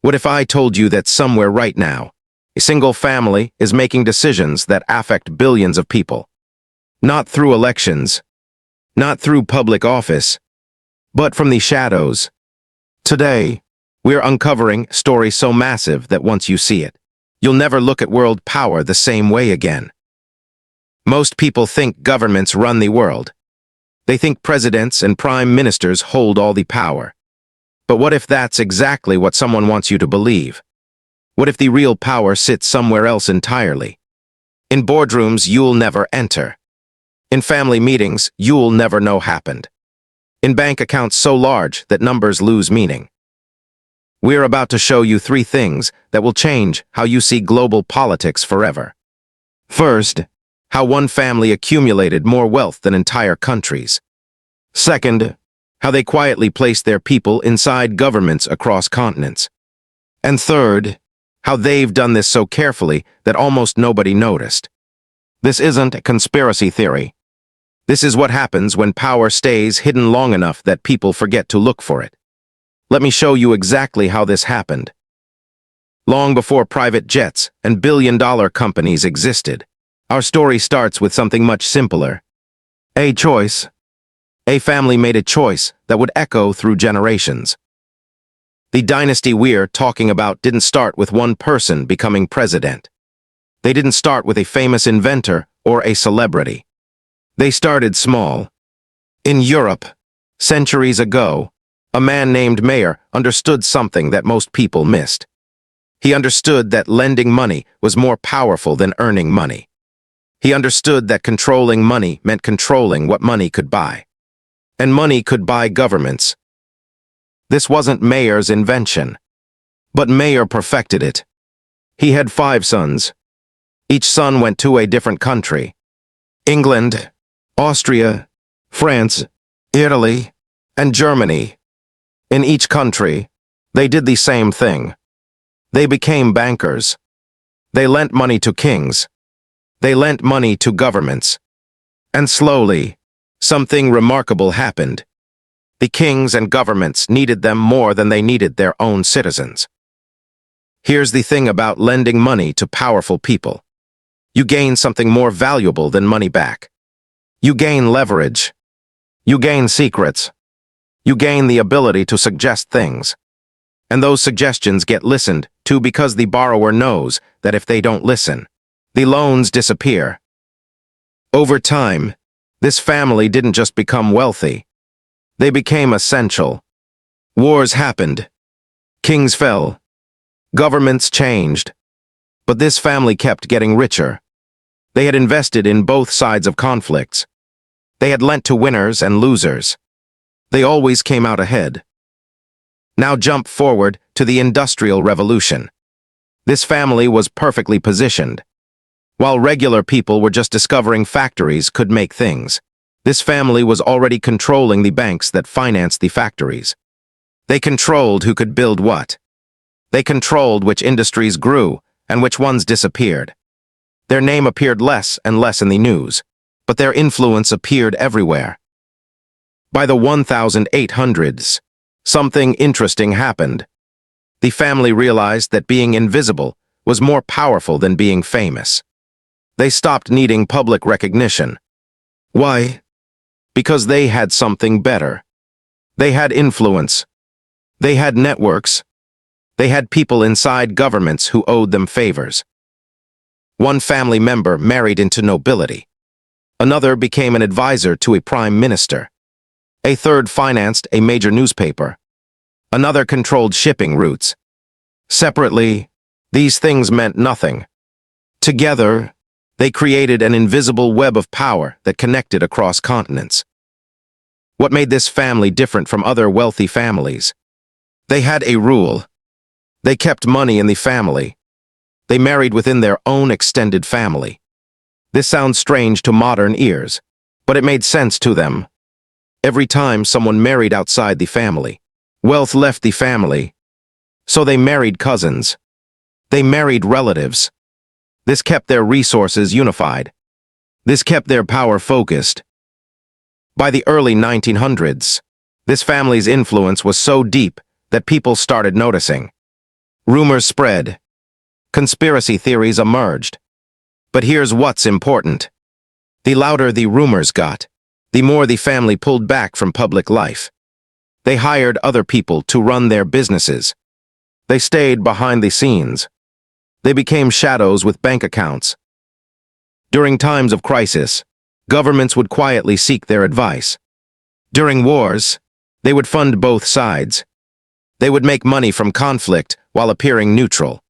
What if I told you that somewhere right now, a single family is making decisions that affect billions of people? Not through elections, not through public office, but from the shadows. Today, we're uncovering a story so massive that once you see it, you'll never look at world power the same way again. Most people think governments run the world. They think presidents and prime ministers hold all the power. But what if that's exactly what someone wants you to believe? What if the real power sits somewhere else entirely? In boardrooms you'll never enter. In family meetings you'll never know happened. In bank accounts so large that numbers lose meaning. We're about to show you 3 things that will change how you see global politics forever. First, how one family accumulated more wealth than entire countries. Second, how they quietly placed their people inside governments across continents. And third, how they've done this so carefully that almost nobody noticed. This isn't a conspiracy theory. This is what happens when power stays hidden long enough that people forget to look for it. Let me show you exactly how this happened. Long before private jets and billion-dollar companies existed, our story starts with something much simpler. A choice. A family made a choice that would echo through generations. The dynasty we're talking about didn't start with one person becoming president. They didn't start with a famous inventor or a celebrity. They started small. In Europe, centuries ago, a man named Mayer understood something that most people missed. He understood that lending money was more powerful than earning money. He understood that controlling money meant controlling what money could buy. And money could buy governments. This wasn't Mayer's invention, but Mayer perfected it. He had 5 sons. Each son went to a different country. England, Austria, France, Italy, and Germany. In each country, they did the same thing. They became bankers. They lent money to kings. They lent money to governments. And slowly, something remarkable happened. The kings and governments needed them more than they needed their own citizens. Here's the thing about lending money to powerful people. You gain something more valuable than money back. You gain leverage. You gain secrets. You gain the ability to suggest things. And those suggestions get listened to because the borrower knows that if they don't listen, the loans disappear. Over time, this family didn't just become wealthy. They became essential. Wars happened. Kings fell. Governments changed. But this family kept getting richer. They had invested in both sides of conflicts. They had lent to winners and losers. They always came out ahead. Now jump forward to the Industrial Revolution. This family was perfectly positioned. While regular people were just discovering factories could make things, this family was already controlling the banks that financed the factories. They controlled who could build what. They controlled which industries grew and which ones disappeared. Their name appeared less and less in the news, but their influence appeared everywhere. By the 1800s, something interesting happened. The family realized that being invisible was more powerful than being famous. They stopped needing public recognition. Why? Because they had something better. They had influence. They had networks. They had people inside governments who owed them favors. One family member married into nobility. Another became an advisor to a prime minister. A third financed a major newspaper. Another controlled shipping routes. Separately, these things meant nothing. Together, they created an invisible web of power that connected across continents. What made this family different from other wealthy families? They had a rule. They kept money in the family. They married within their own extended family. This sounds strange to modern ears, but it made sense to them. Every time someone married outside the family, wealth left the family. So they married cousins. They married relatives. This kept their resources unified. This kept their power focused. By the early 1900s, this family's influence was so deep that people started noticing. Rumors spread. Conspiracy theories emerged. But here's what's important. The louder the rumors got, the more the family pulled back from public life. They hired other people to run their businesses. They stayed behind the scenes. They became shadows with bank accounts. During times of crisis, governments would quietly seek their advice. During wars, they would fund both sides. They would make money from conflict while appearing neutral.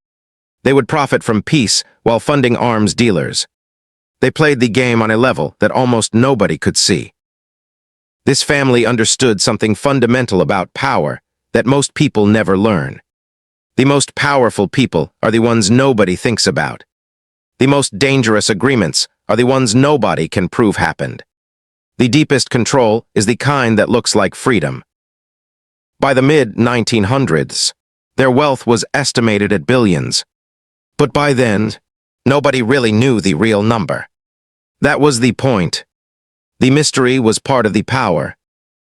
They would profit from peace while funding arms dealers. They played the game on a level that almost nobody could see. This family understood something fundamental about power that most people never learn. The most powerful people are the ones nobody thinks about. The most dangerous agreements are the ones nobody can prove happened. The deepest control is the kind that looks like freedom. By the mid-1900s, their wealth was estimated at billions. But by then, nobody really knew the real number. That was the point. The mystery was part of the power.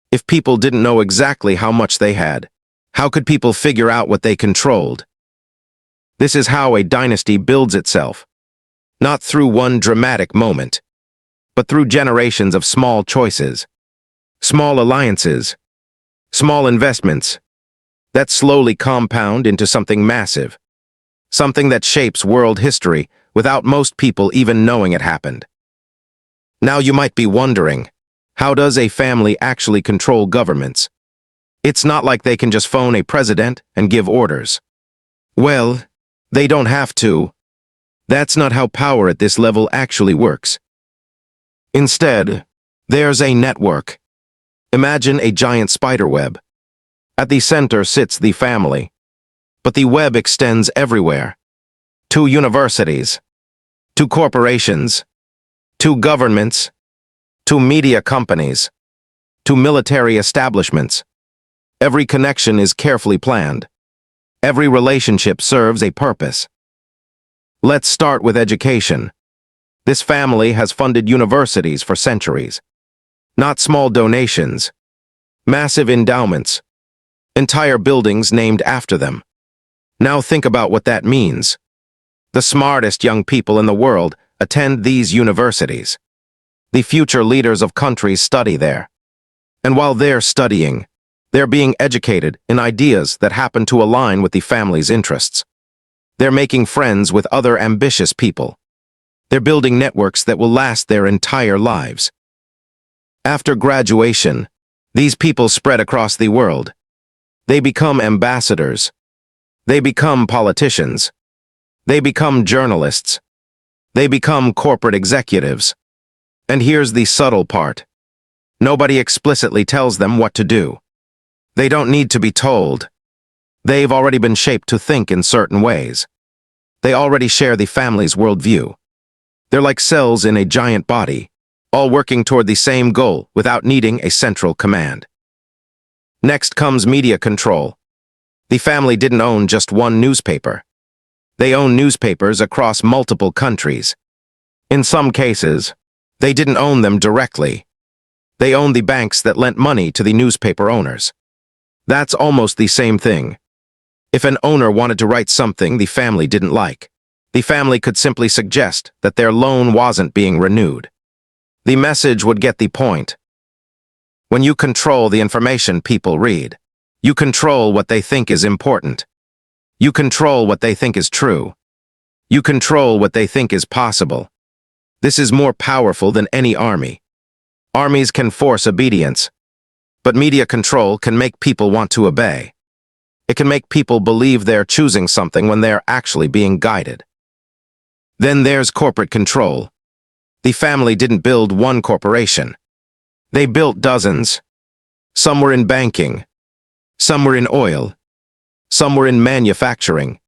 If people didn't know exactly how much they had, how could people figure out what they controlled? This is how a dynasty builds itself. Not through one dramatic moment, but through generations of small choices, small alliances, small investments that slowly compound into something massive, something that shapes world history without most people even knowing it happened. Now you might be wondering, how does a family actually control governments? It's not like they can just phone a president and give orders. Well, they don't have to. That's not how power at this level actually works. Instead, there's a network. Imagine a giant spider web. At the center sits the family. But the web extends everywhere. To universities, to corporations, to governments, to media companies, to military establishments. Every connection is carefully planned. Every relationship serves a purpose. Let's start with education. This family has funded universities for centuries. Not small donations, massive endowments, entire buildings named after them. Now think about what that means. The smartest young people in the world attend these universities. The future leaders of countries study there. And while they're studying, they're being educated in ideas that happen to align with the family's interests. They're making friends with other ambitious people. They're building networks that will last their entire lives. After graduation, these people spread across the world. They become ambassadors. They become politicians. They become journalists. They become corporate executives. And here's the subtle part. Nobody explicitly tells them what to do. They don't need to be told. They've already been shaped to think in certain ways. They already share the family's worldview. They're like cells in a giant body, all working toward the same goal without needing a central command. Next comes media control. The family didn't own just one newspaper. They own newspapers across multiple countries. In some cases, they didn't own them directly. They owned the banks that lent money to the newspaper owners. That's almost the same thing. If an owner wanted to write something the family didn't like, the family could simply suggest that their loan wasn't being renewed. The message would get the point. When you control the information people read, you control what they think is important. You control what they think is true. You control what they think is possible. This is more powerful than any army. Armies can force obedience, but media control can make people want to obey. It can make people believe they're choosing something when they're actually being guided. Then there's corporate control. The family didn't build one corporation. They built dozens. Some were in banking. Some were in oil. Some were in manufacturing.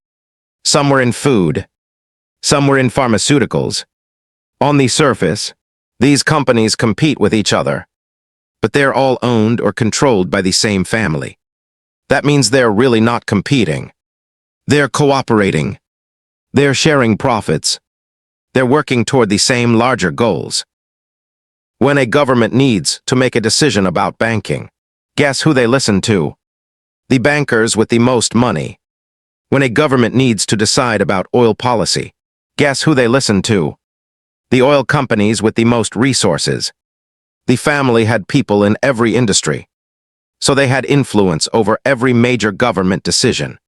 Some were in food. Some were in pharmaceuticals. On the surface, these companies compete with each other, but they're all owned or controlled by the same family. That means they're really not competing. They're cooperating. They're sharing profits. They're working toward the same larger goals. When a government needs to make a decision about banking, guess who they listen to? The bankers with the most money. When a government needs to decide about oil policy, guess who they listen to? The oil companies with the most resources. The family had people in every industry, so they had influence over every major government decision.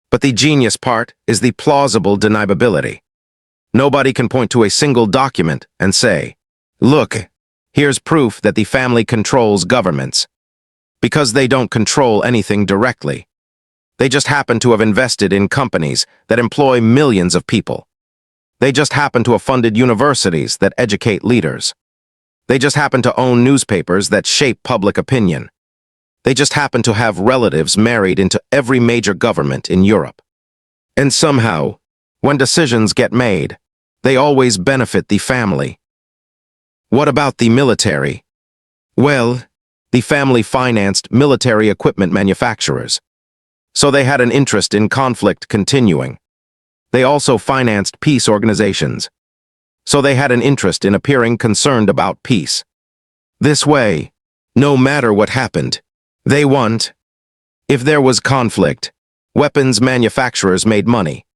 But the genius part is the plausible deniability. Nobody can point to a single document and say, "Look, here's proof that the family controls governments," because they don't control anything directly. They just happen to have invested in companies that employ millions of people. They just happen to have funded universities that educate leaders. They just happen to own newspapers that shape public opinion. They just happen to have relatives married into every major government in Europe. And somehow, when decisions get made, they always benefit the family. What about the military? Well, the family financed military equipment manufacturers, so they had an interest in conflict continuing. They also financed peace organizations, so they had an interest in appearing concerned about peace. This way, no matter what happened, they won. If there was conflict, weapons manufacturers made money.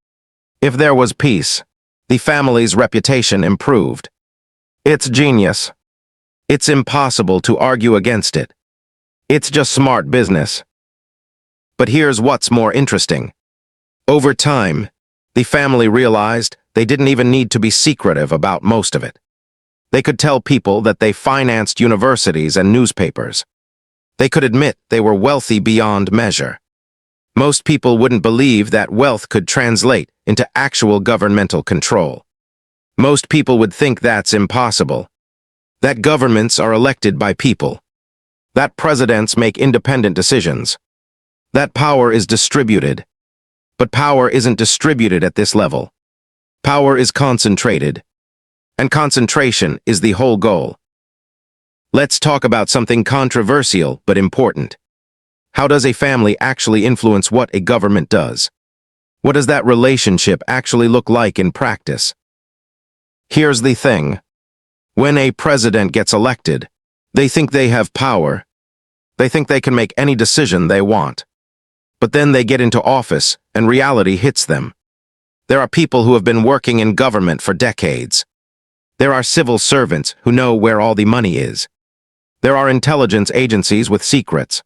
If there was peace, the family's reputation improved. It's genius. It's impossible to argue against it. It's just smart business. But here's what's more interesting. Over time, the family realized they didn't even need to be secretive about most of it. They could tell people that they financed universities and newspapers. They could admit they were wealthy beyond measure. Most people wouldn't believe that wealth could translate into actual governmental control. Most people would think that's impossible. That governments are elected by people. That presidents make independent decisions. That power is distributed. But power isn't distributed at this level. Power is concentrated. And concentration is the whole goal. Let's talk about something controversial but important. How does a family actually influence what a government does? What does that relationship actually look like in practice? Here's the thing. When a president gets elected, they think they have power. They think they can make any decision they want. But then they get into office and reality hits them. There are people who have been working in government for decades. There are civil servants who know where all the money is. There are intelligence agencies with secrets.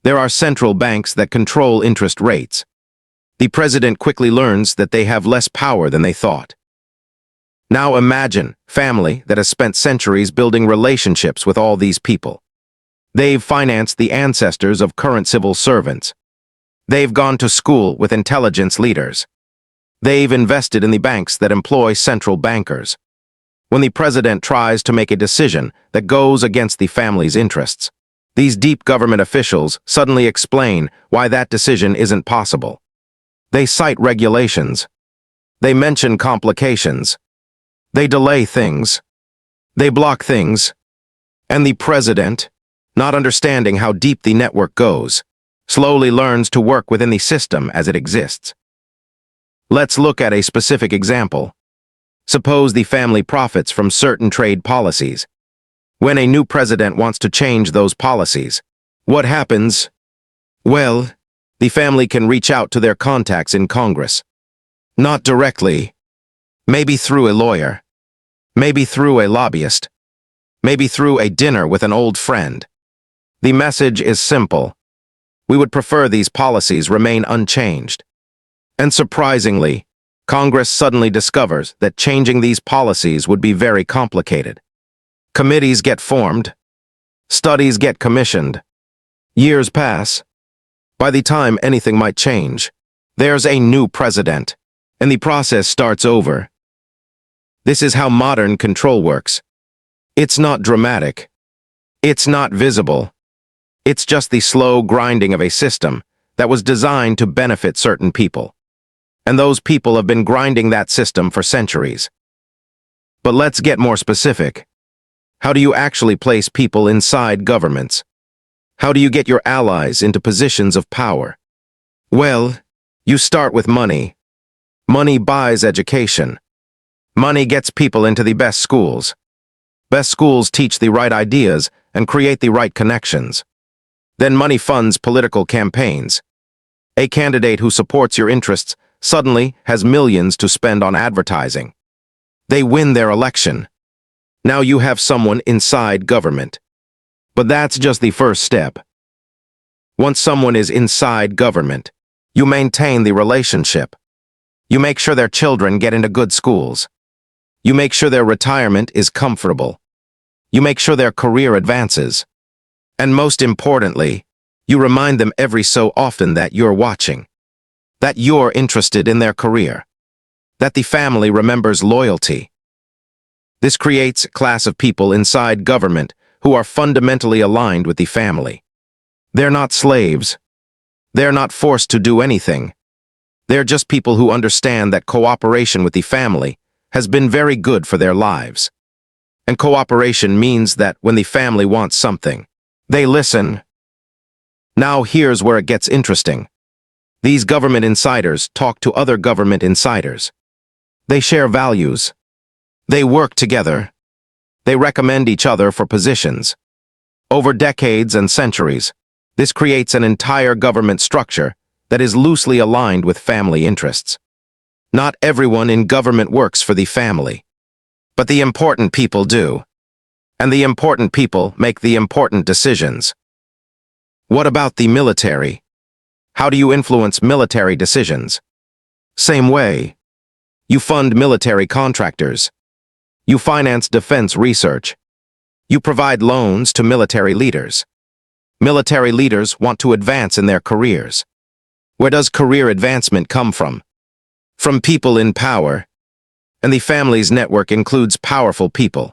There are central banks that control interest rates. The president quickly learns that they have less power than they thought. Now imagine family that has spent centuries building relationships with all these people. They've financed the ancestors of current civil servants. They've gone to school with intelligence leaders. They've invested in the banks that employ central bankers. When the president tries to make a decision that goes against the family's interests, these deep government officials suddenly explain why that decision isn't possible. They cite regulations. They mention complications. They delay things. They block things. And the president, not understanding how deep the network goes, slowly learns to work within the system as it exists. Let's look at a specific example. Suppose the family profits from certain trade policies. When a new president wants to change those policies, what happens? Well, the family can reach out to their contacts in Congress. Not directly. Maybe through a lawyer. Maybe through a lobbyist. Maybe through a dinner with an old friend. The message is simple. We would prefer these policies remain unchanged. And surprisingly, Congress suddenly discovers that changing these policies would be very complicated. Committees get formed. Studies get commissioned. Years pass. By the time anything might change, there's a new president, and the process starts over. This is how modern control works. It's not dramatic. It's not visible. It's just the slow grinding of a system that was designed to benefit certain people. And those people have been grinding that system for centuries. But let's get more specific. How do you actually place people inside governments? How do you get your allies into positions of power? Well, you start with money. Money buys education. Money gets people into the best schools. Best schools teach the right ideas and create the right connections. Then money funds political campaigns. A candidate who supports your interests suddenly has millions to spend on advertising. They win their election. Now you have someone inside government. But that's just the first step. Once someone is inside government, you maintain the relationship. You make sure their children get into good schools. You make sure their retirement is comfortable. You make sure their career advances. And most importantly, you remind them every so often that you're watching, that you're interested in their career, that the family remembers loyalty. This creates a class of people inside government who are fundamentally aligned with the family. They're not slaves. They're not forced to do anything. They're just people who understand that cooperation with the family has been very good for their lives. And cooperation means that when the family wants something, they listen. Now here's where it gets interesting. These government insiders talk to other government insiders. They share values. They work together. They recommend each other for positions. Over decades and centuries, this creates an entire government structure that is loosely aligned with family interests. Not everyone in government works for the family, but the important people do. And the important people make the important decisions. What about the military? How do you influence military decisions? Same way. You fund military contractors. You finance defense research. You provide loans to military leaders. Military leaders want to advance in their careers. Where does career advancement come from? From people in power. And the family's network includes powerful people.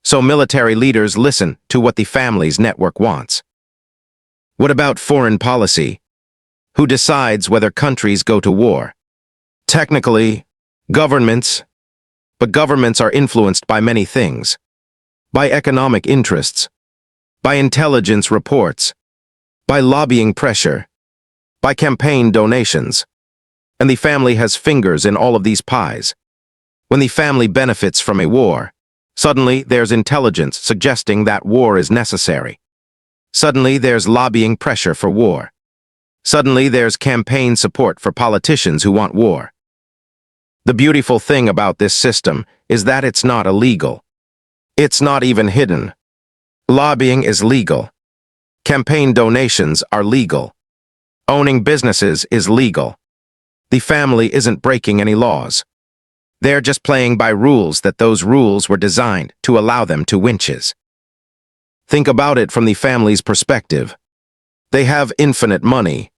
So military leaders listen to what the family's network wants. What about foreign policy? Who decides whether countries go to war? Technically, governments. But governments are influenced by many things. By economic interests. By intelligence reports. By lobbying pressure. By campaign donations. And the family has fingers in all of these pies. When the family benefits from a war, suddenly there's intelligence suggesting that war is necessary. Suddenly there's lobbying pressure for war. Suddenly there's campaign support for politicians who want war. The beautiful thing about this system is that it's not illegal. It's not even hidden. Lobbying is legal. Campaign donations are legal. Owning businesses is legal. The family isn't breaking any laws. They're just playing by rules that those rules were designed to allow them to winches. Think about it from the family's perspective. They have infinite money.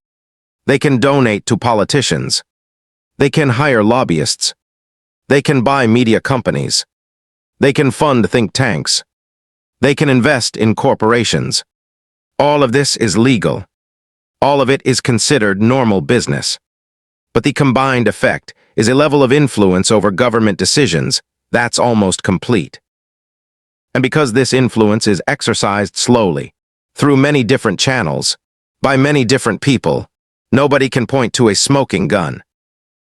They can donate to politicians. They can hire lobbyists. They can buy media companies. They can fund think tanks. They can invest in corporations. All of this is legal. All of it is considered normal business. But the combined effect is a level of influence over government decisions that's almost complete. And because this influence is exercised slowly, through many different channels, by many different people, nobody can point to a smoking gun.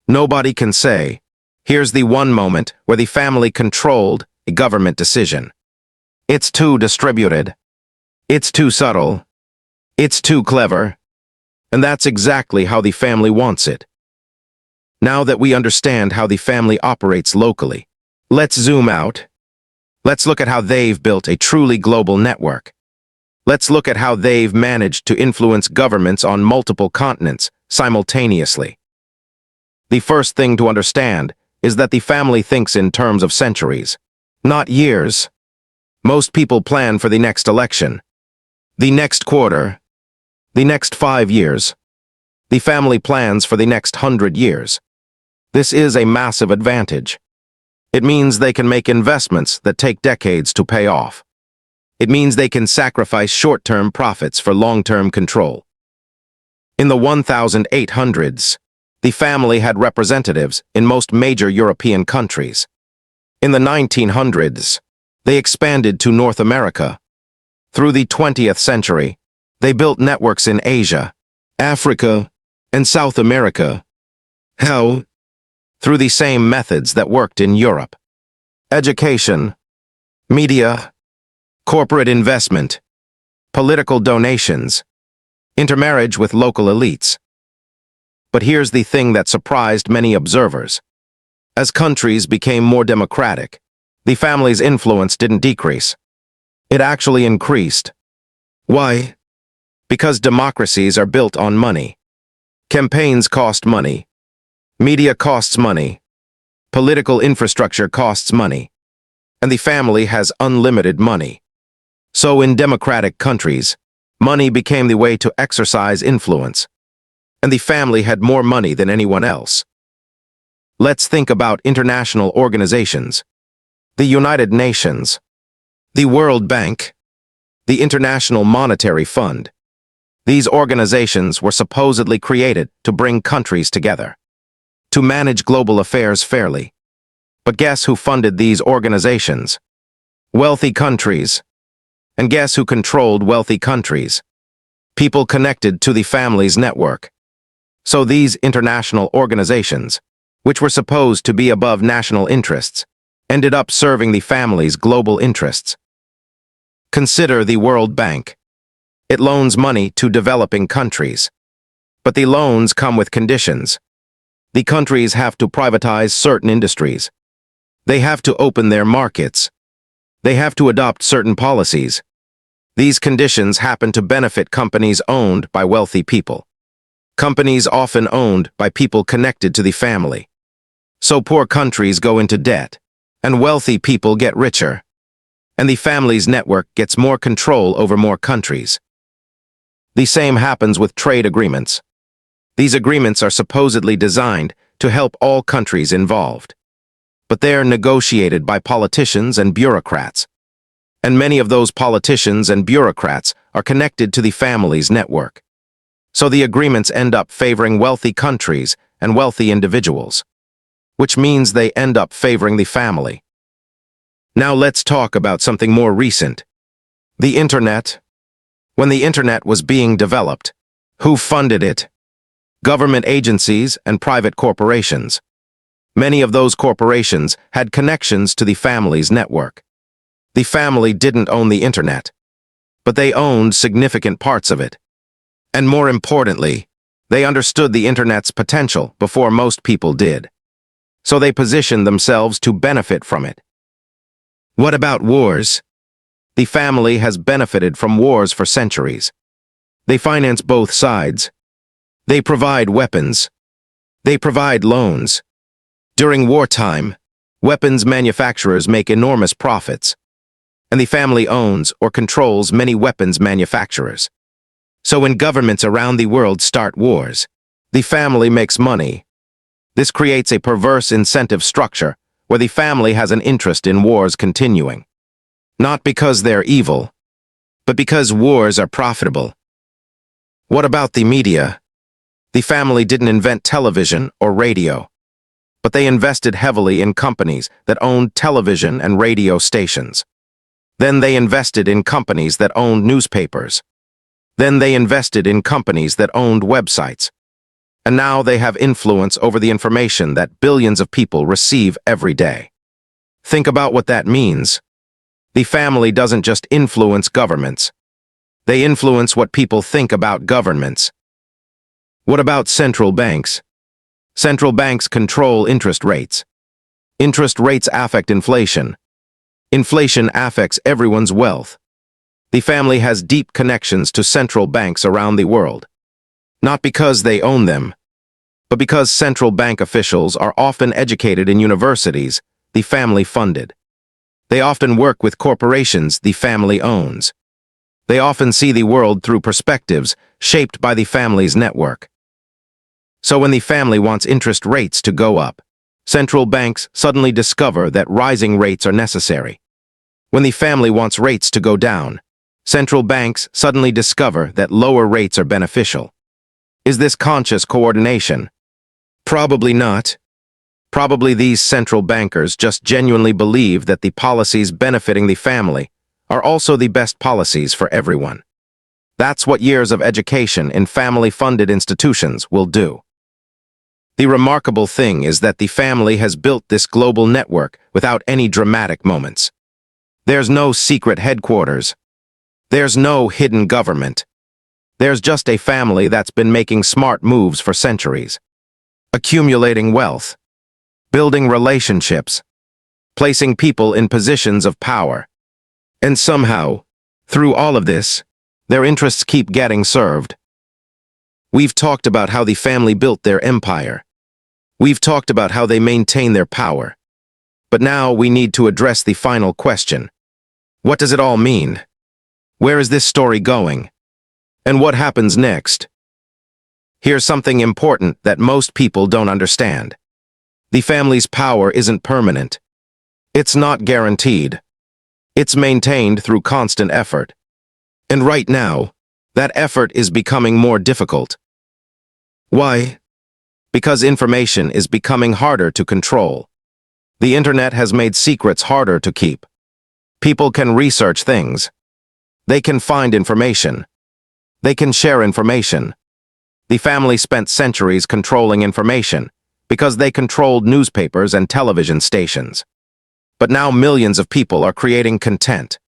Nobody can say, here's the one moment where the family controlled a government decision. It's too distributed. It's too subtle. It's too clever. And that's exactly how the family wants it. Now that we understand how the family operates locally, let's zoom out. Let's look at how they've built a truly global network. Let's look at how they've managed to influence governments on multiple continents simultaneously. The first thing to understand is that the family thinks in terms of centuries, not years. Most people plan for the next election, the next quarter, the next 5 years. The family plans for the next 100 years. This is a massive advantage. It means they can make investments that take decades to pay off. It means they can sacrifice short-term profits for long-term control. In the 1800s, the family had representatives in most major European countries. In the 1900s, they expanded to North America. Through the 20th century, they built networks in Asia, Africa, and South America. How? Through the same methods that worked in Europe. Education, media, corporate investment, political donations, intermarriage with local elites. But here's the thing that surprised many observers. As countries became more democratic, the family's influence didn't decrease. It actually increased. Why? Because democracies are built on money. Campaigns cost money. Media costs money. Political infrastructure costs money. And the family has unlimited money. So in democratic countries, money became the way to exercise influence. And the family had more money than anyone else. Let's think about international organizations. The United Nations, the World Bank, the International Monetary Fund. These organizations were supposedly created to bring countries together, to manage global affairs fairly. But guess who funded these organizations? Wealthy countries. And guess who controlled wealthy countries? People connected to the family's network. So these international organizations, which were supposed to be above national interests, ended up serving the family's global interests. Consider the World Bank. It loans money to developing countries. But the loans come with conditions. The countries have to privatize certain industries. They have to open their markets. They have to adopt certain policies. These conditions happen to benefit companies owned by wealthy people. Companies often owned by people connected to the family. So poor countries go into debt, and wealthy people get richer. And the family's network gets more control over more countries. The same happens with trade agreements. These agreements are supposedly designed to help all countries involved. But they are negotiated by politicians and bureaucrats. And many of those politicians and bureaucrats are connected to the family's network. So the agreements end up favoring wealthy countries and wealthy individuals, which means they end up favoring the family. Now let's talk about something more recent. The Internet. When the Internet was being developed, who funded it? Government agencies and private corporations. Many of those corporations had connections to the family's network. The family didn't own the Internet, but they owned significant parts of it. And more importantly, they understood the Internet's potential before most people did. So they positioned themselves to benefit from it. What about wars? The family has benefited from wars for centuries. They finance both sides. They provide weapons. They provide loans. During wartime, weapons manufacturers make enormous profits, and the family owns or controls many weapons manufacturers. So when governments around the world start wars, the family makes money. This creates a perverse incentive structure where the family has an interest in wars continuing. Not because they're evil, but because wars are profitable. What about the media? The family didn't invent television or radio, but they invested heavily in companies that owned television and radio stations. Then they invested in companies that owned newspapers. Then they invested in companies that owned websites. And now they have influence over the information that billions of people receive every day. Think about what that means. The family doesn't just influence governments. They influence what people think about governments. What about central banks? Central banks control interest rates. Interest rates affect inflation. Inflation affects everyone's wealth. The family has deep connections to central banks around the world. Not because they own them, but because central bank officials are often educated in universities the family funded. They often work with corporations the family owns. They often see the world through perspectives shaped by the family's network. So when the family wants interest rates to go up, central banks suddenly discover that rising rates are necessary. When the family wants rates to go down, central banks suddenly discover that lower rates are beneficial. Is this conscious coordination? Probably not. Probably these central bankers just genuinely believe that the policies benefiting the family are also the best policies for everyone. That's what years of education in family-funded institutions will do. The remarkable thing is that the family has built this global network without any dramatic moments. There's no secret headquarters. There's no hidden government. There's just a family that's been making smart moves for centuries, accumulating wealth, building relationships, placing people in positions of power. And somehow, through all of this, their interests keep getting served. We've talked about how the family built their empire. We've talked about how they maintain their power. But now we need to address the final question. What does it all mean? Where is this story going? And what happens next? Here's something important that most people don't understand. The family's power isn't permanent. It's not guaranteed. It's maintained through constant effort. And right now, that effort is becoming more difficult. Why? Because information is becoming harder to control. The internet has made secrets harder to keep. People can research things. They can find information. They can share information. The family spent centuries controlling information because they controlled newspapers and television stations. But now millions of people are creating content.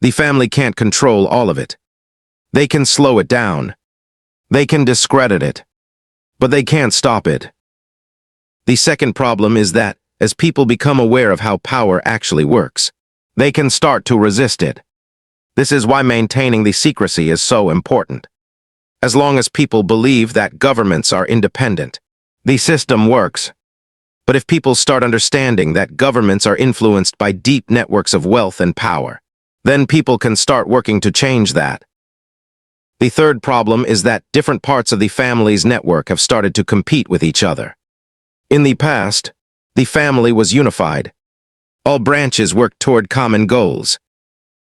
The family can't control all of it. They can slow it down. They can discredit it. But they can't stop it. The second problem is that, as people become aware of how power actually works, they can start to resist it. This is why maintaining the secrecy is so important. As long as people believe that governments are independent, the system works. But if people start understanding that governments are influenced by deep networks of wealth and power, then people can start working to change that. The third problem is that different parts of the family's network have started to compete with each other. In the past, the family was unified. All branches worked toward common goals.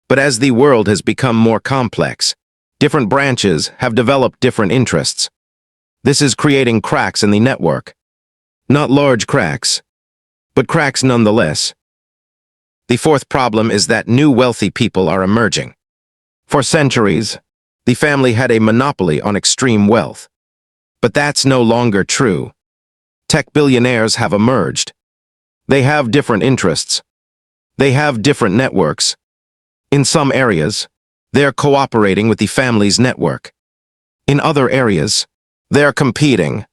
But as the world has become more complex, different branches have developed different interests. This is creating cracks in the network. Not large cracks, but cracks nonetheless. The fourth problem is that new wealthy people are emerging. For centuries, the family had a monopoly on extreme wealth. But that's no longer true. Tech billionaires have emerged. They have different interests. They have different networks. In some areas, they're cooperating with the family's network. In other areas, they're competing.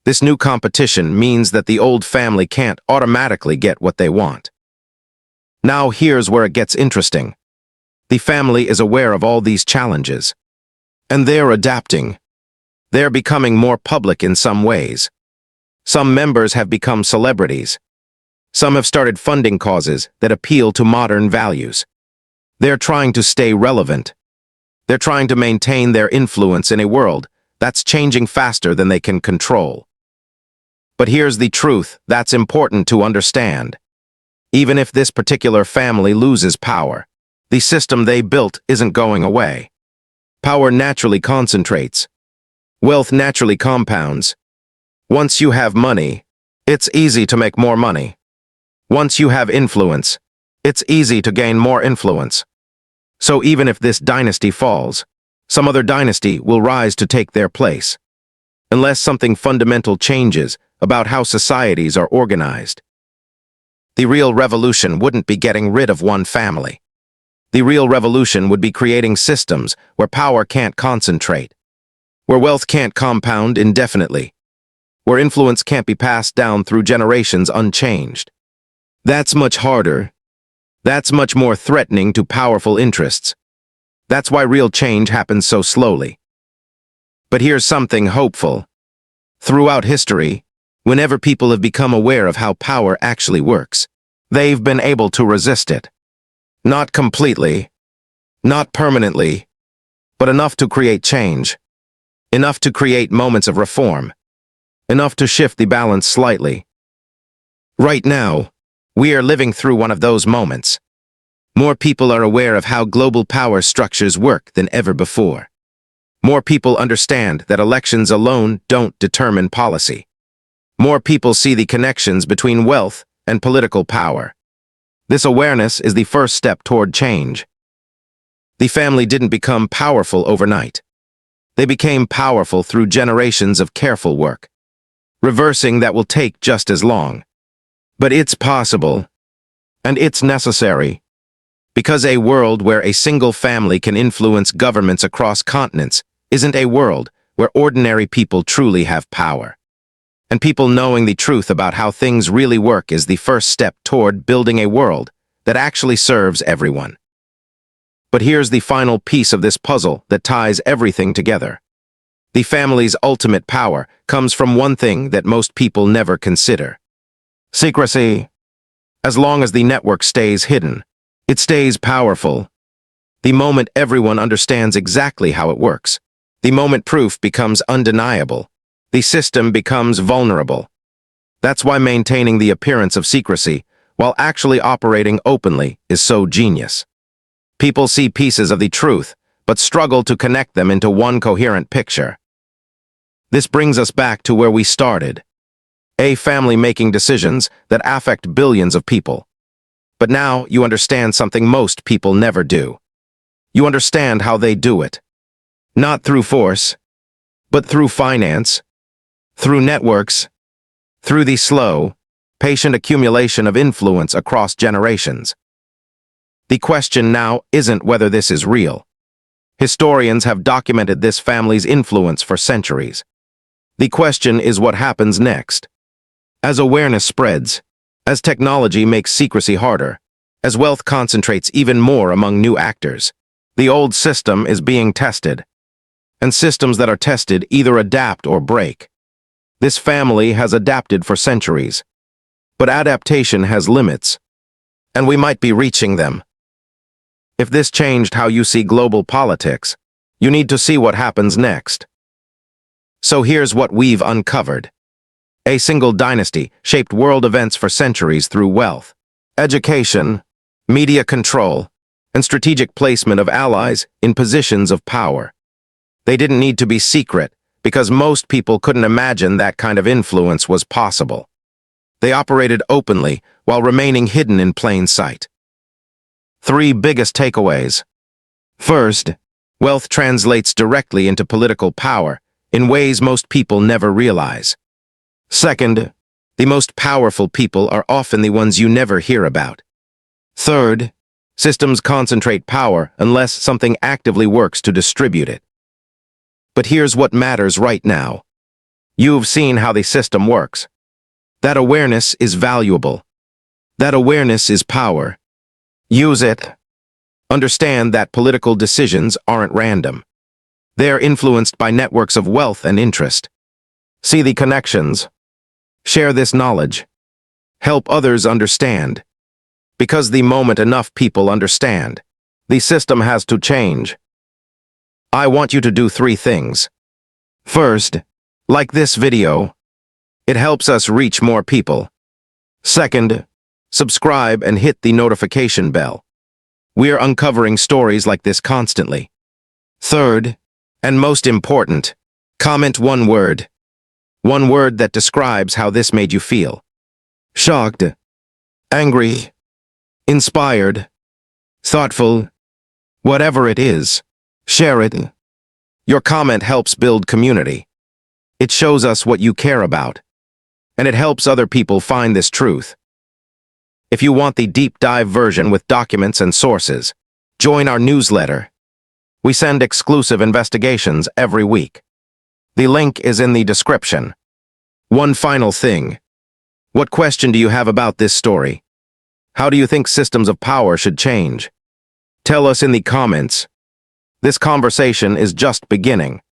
This new competition means that the old family can't automatically get what they want. Now here's where it gets interesting. The family is aware of all these challenges. And they're adapting. They're becoming more public in some ways. Some members have become celebrities. Some have started funding causes that appeal to modern values. They're trying to stay relevant. They're trying to maintain their influence in a world that's changing faster than they can control. But here's the truth that's important to understand. Even if this particular family loses power, the system they built isn't going away. Power naturally concentrates. Wealth naturally compounds. Once you have money, it's easy to make more money. Once you have influence, it's easy to gain more influence. So even if this dynasty falls, some other dynasty will rise to take their place. Unless something fundamental changes about how societies are organized. The real revolution wouldn't be getting rid of one family. The real revolution would be creating systems where power can't concentrate, where wealth can't compound indefinitely, where influence can't be passed down through generations unchanged. That's much harder. That's much more threatening to powerful interests. That's why real change happens so slowly. But here's something hopeful. Throughout history, whenever people have become aware of how power actually works, they've been able to resist it. Not completely, not permanently, but enough to create change. Enough to create moments of reform. Enough to shift the balance slightly. Right now, we are living through one of those moments. More people are aware of how global power structures work than ever before. More people understand that elections alone don't determine policy. More people see the connections between wealth and political power. This awareness is the first step toward change. The family didn't become powerful overnight. They became powerful through generations of careful work. Reversing that will take just as long. But it's possible, and it's necessary, because a world where a single family can influence governments across continents isn't a world where ordinary people truly have power. And people knowing the truth about how things really work is the first step toward building a world that actually serves everyone. But here's the final piece of this puzzle that ties everything together. The family's ultimate power comes from one thing that most people never consider: secrecy. As long as the network stays hidden, it stays powerful. The moment everyone understands exactly how it works, the moment proof becomes undeniable, the system becomes vulnerable. That's why maintaining the appearance of secrecy while actually operating openly is so genius. People see pieces of the truth, but struggle to connect them into one coherent picture. This brings us back to where we started. A family making decisions that affect billions of people. But now you understand something most people never do. You understand how they do it. Not through force, but through finance, through networks, through the slow, patient accumulation of influence across generations. The question now isn't whether this is real. Historians have documented this family's influence for centuries. The question is what happens next. As awareness spreads, as technology makes secrecy harder, as wealth concentrates even more among new actors, the old system is being tested. And systems that are tested either adapt or break. This family has adapted for centuries, but adaptation has limits, and we might be reaching them. If this changed how you see global politics, you need to see what happens next. So here's what we've uncovered. A single dynasty shaped world events for centuries through wealth, education, media control, and strategic placement of allies in positions of power. They didn't need to be secret because most people couldn't imagine that kind of influence was possible. They operated openly while remaining hidden in plain sight. 3 biggest takeaways. First, wealth translates directly into political power in ways most people never realize. Second, the most powerful people are often the ones you never hear about. Third, systems concentrate power unless something actively works to distribute it. But here's what matters right now. You've seen how the system works. That awareness is valuable. That awareness is power. Use it. Understand that political decisions aren't random. They are influenced by networks of wealth and interest. See the connections. Share this knowledge. Help others understand. Because the moment enough people understand, the system has to change. I want you to do 3 things. First, like this video. It helps us reach more people. Second, subscribe and hit the notification bell. We're uncovering stories like this constantly. Third, and most important, comment 1 word. 1 word that describes how this made you feel. Shocked, angry, inspired, thoughtful, whatever it is, share it. Your comment helps build community. It shows us what you care about, and it helps other people find this truth. If you want the deep dive version with documents and sources, join our newsletter. We send exclusive investigations every week. The link is in the description. One final thing. What question do you have about this story? How do you think systems of power should change? Tell us in the comments. This conversation is just beginning.